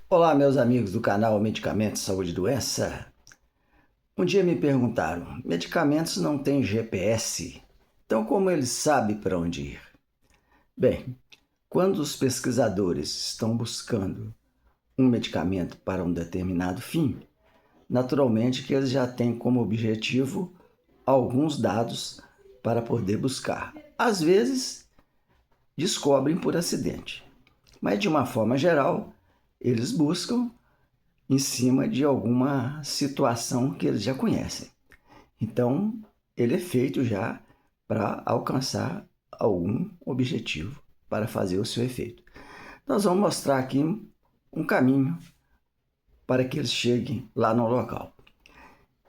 Olá, meus amigos do canal Medicamentos, Saúde e Doença. Um dia me perguntaram: medicamentos não têm GPS, então como eles sabem para onde ir? Bem, quando os pesquisadores estão buscando um medicamento para um determinado fim, naturalmente que eles já têm como objetivo alguns dados para poder buscar. Às vezes, descobrem por acidente, mas de uma forma geral, eles buscam em cima de alguma situação que eles já conhecem. Então, ele é feito já para alcançar algum objetivo, para fazer o seu efeito. Nós vamos mostrar aqui um caminho para que eles cheguem lá no local.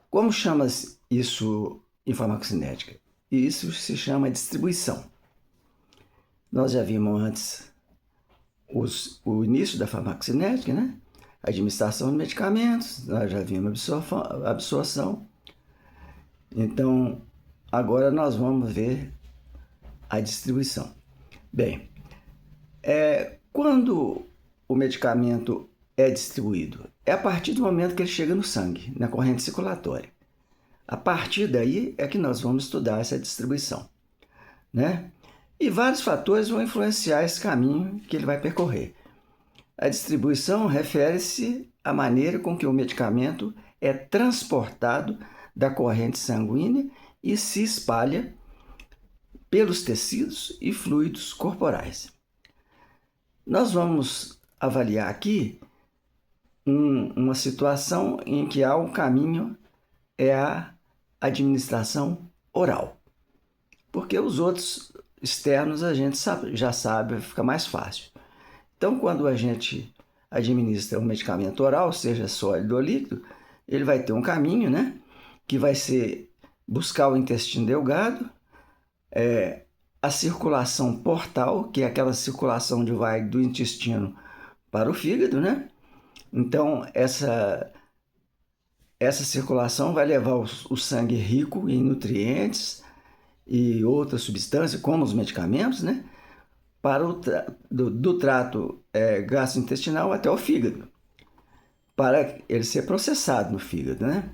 Como chama isso em farmacocinética? Isso se chama distribuição. Nós já vimos antes o início da farmacocinética, né? Administração de medicamentos, nós já vimos absorção. Então, agora nós vamos ver a distribuição. Bem, quando o medicamento é distribuído? É a partir do momento que ele chega no sangue, na corrente circulatória. A partir daí é que nós vamos estudar essa distribuição, né? E vários fatores vão influenciar esse caminho que ele vai percorrer. A distribuição refere-se à maneira com que o medicamento é transportado da corrente sanguínea e se espalha pelos tecidos e fluidos corporais. Nós vamos avaliar aqui uma situação em que há um caminho, é a administração oral. Porque os outros externos a gente já sabe, fica mais fácil. Então, quando a gente administra um medicamento oral, seja sólido ou líquido, ele vai ter um caminho, né? Que vai ser buscar o intestino delgado, a circulação portal, que é aquela circulação que vai do intestino para o fígado, né? Então, essa circulação vai levar o sangue rico em nutrientes e outras substâncias, como os medicamentos, né? Para do trato gastrointestinal até o fígado, para ele ser processado no fígado, né?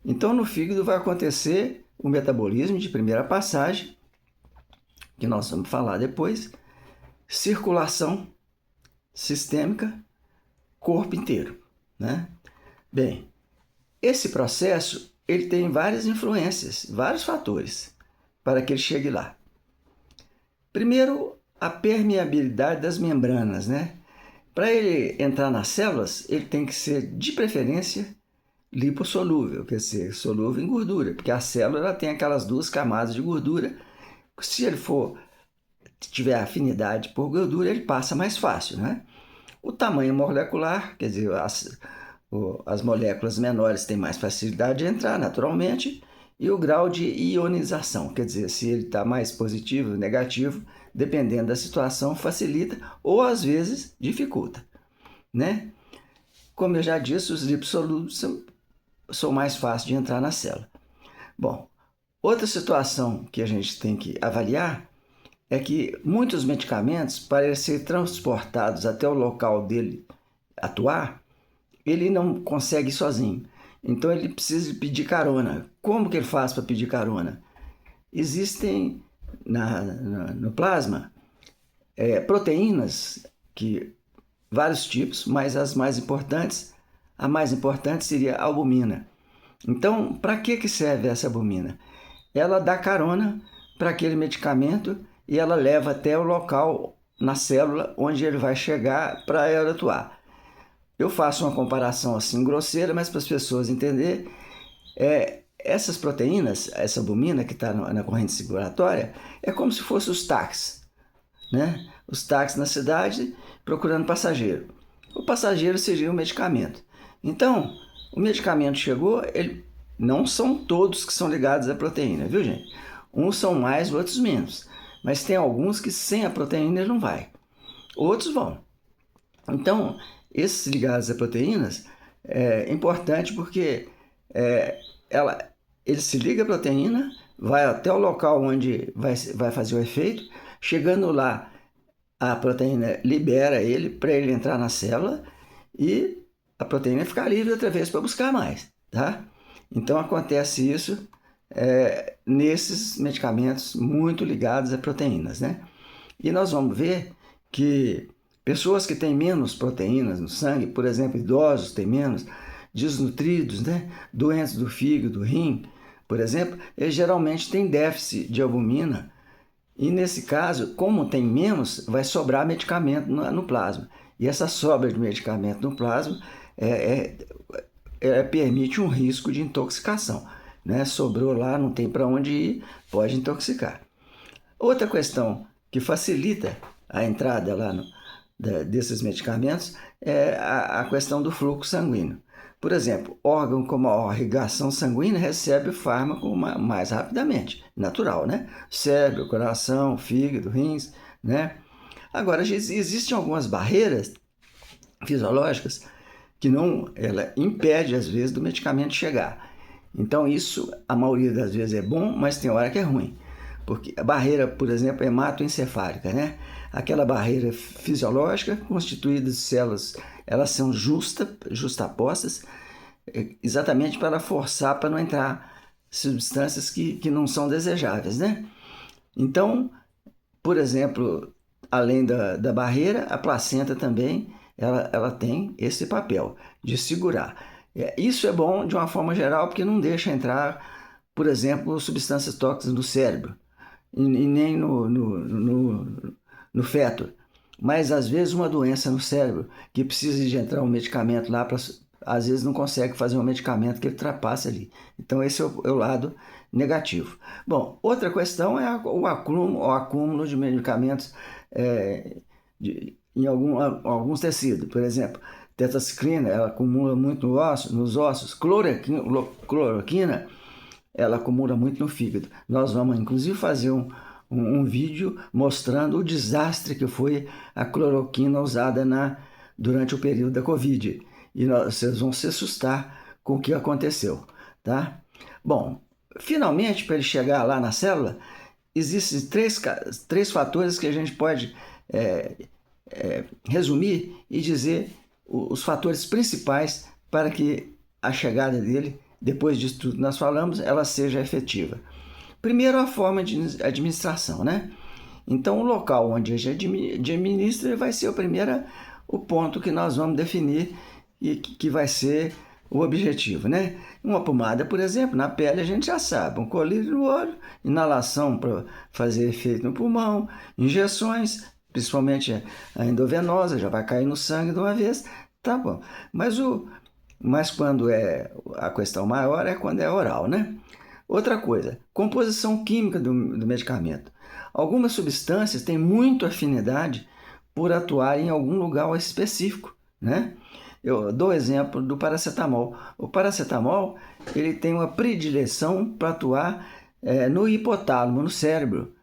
Então, no fígado vai acontecer o metabolismo de primeira passagem, que nós vamos falar depois, circulação sistêmica, corpo inteiro, né? Bem, esse processo ele tem várias influências, vários fatores para que ele chegue lá. Primeiro, a permeabilidade das membranas, né? Para ele entrar nas células, ele tem que ser, de preferência, lipossolúvel, quer dizer, solúvel em gordura, porque a célula ela tem aquelas duas camadas de gordura. Se ele tiver afinidade por gordura, ele passa mais fácil, né? O tamanho molecular, quer dizer, as moléculas menores têm mais facilidade de entrar naturalmente, e o grau de ionização, quer dizer, se ele está mais positivo ou negativo, dependendo da situação, facilita ou às vezes dificulta, né? Como eu já disse, os lipossolúveis são mais fáceis de entrar na célula. Bom, outra situação que a gente tem que avaliar é que muitos medicamentos, para serem transportados até o local dele atuar, ele não consegue sozinho. Então ele precisa pedir carona. Como que ele faz para pedir carona? Existem no plasma proteínas, vários tipos, mas a mais importante seria a albumina. Então, para que serve essa albumina? Ela dá carona para aquele medicamento e ela leva até o local na célula onde ele vai chegar para ela atuar. Eu faço uma comparação assim grosseira, mas para as pessoas entenderem, essas proteínas, essa albumina que está na corrente circulatória, é como se fossem os táxis, né? Os táxis na cidade procurando passageiro. O passageiro seria o medicamento. Então, o medicamento chegou, não são todos que são ligados à proteína, viu, gente? Uns são mais, outros menos. Mas tem alguns que sem a proteína ele não vai. Outros vão. Então, esses ligados a proteínas é importante porque ele se liga à proteína, vai até o local onde vai fazer o efeito. Chegando lá, a proteína libera ele para ele entrar na célula e a proteína fica livre outra vez para buscar mais, tá? Então acontece isso nesses medicamentos muito ligados a proteínas, né? E nós vamos ver que pessoas que têm menos proteínas no sangue, por exemplo, idosos têm menos, desnutridos, né? Doentes do fígado, do rim, por exemplo, eles geralmente têm déficit de albumina. E nesse caso, como tem menos, vai sobrar medicamento no plasma. E essa sobra de medicamento no plasma permite um risco de intoxicação, né? Sobrou lá, não tem para onde ir, pode intoxicar. Outra questão que facilita a entrada lá desses medicamentos é a questão do fluxo sanguíneo. Por exemplo, órgão como a irrigação sanguínea recebe o fármaco mais rapidamente, natural, né? Cérebro, coração, fígado, rins, né? Agora, existem algumas barreiras fisiológicas que ela impede, às vezes, do medicamento chegar. Então, isso, a maioria das vezes é bom, mas tem hora que é ruim. Porque a barreira, por exemplo, hematoencefálica, né? Aquela barreira fisiológica constituída de células, elas são justapostas, exatamente para forçar para não entrar substâncias que não são desejáveis, né? Então, por exemplo, além da barreira, a placenta também ela tem esse papel de segurar. Isso é bom de uma forma geral porque não deixa entrar, por exemplo, substâncias tóxicas no cérebro e nem no feto. Mas às vezes uma doença no cérebro que precisa de entrar um medicamento lá, às vezes não consegue fazer um medicamento que ele ultrapasse ali. Então esse é o lado negativo. Bom, outra questão é o acúmulo de medicamentos em alguns tecidos. Por exemplo, tetraciklina, ela acumula muito nos ossos. Cloroquina, ela acumula muito no fígado. Nós vamos, inclusive, fazer um vídeo mostrando o desastre que foi a cloroquina usada durante o período da Covid. E vocês vão se assustar com o que aconteceu, tá? Bom, finalmente, para ele chegar lá na célula, existem três fatores que a gente pode resumir e dizer os fatores principais para que a chegada dele, depois disso tudo que nós falamos, ela seja efetiva. Primeiro, a forma de administração, né? Então, o local onde a gente administra vai ser o ponto que nós vamos definir e que vai ser o objetivo, né? Uma pomada, por exemplo, na pele a gente já sabe, um colírio no olho, inalação para fazer efeito no pulmão, injeções, principalmente a endovenosa, já vai cair no sangue de uma vez, tá bom. Mas quando a questão maior é quando é oral, né? Outra coisa, composição química do medicamento. Algumas substâncias têm muita afinidade por atuar em algum lugar específico, né? Eu dou exemplo do paracetamol. O paracetamol, ele tem uma predileção para atuar no hipotálamo, no cérebro,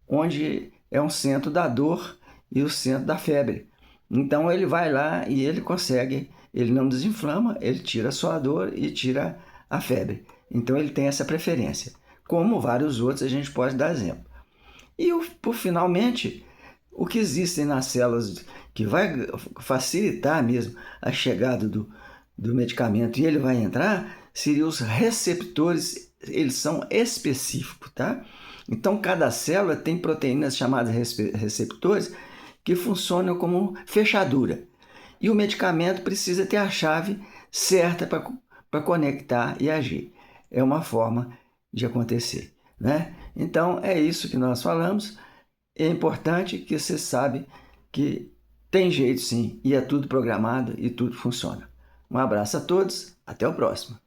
onde é um centro da dor e o centro da febre. Então ele vai lá e ele consegue, ele não desinflama, ele tira só a dor e tira a febre. Então ele tem essa preferência. Como vários outros, a gente pode dar exemplo. E finalmente, o que existem nas células que vai facilitar mesmo a chegada do medicamento e ele vai entrar, seriam os receptores, eles são específicos, tá? Então cada célula tem proteínas chamadas receptores que funcionam como fechadura. E o medicamento precisa ter a chave certa para conectar e agir. É uma forma de acontecer, né? Então é isso que nós falamos. É importante que você saiba que tem jeito sim, e é tudo programado e tudo funciona. Um abraço a todos, até o próximo.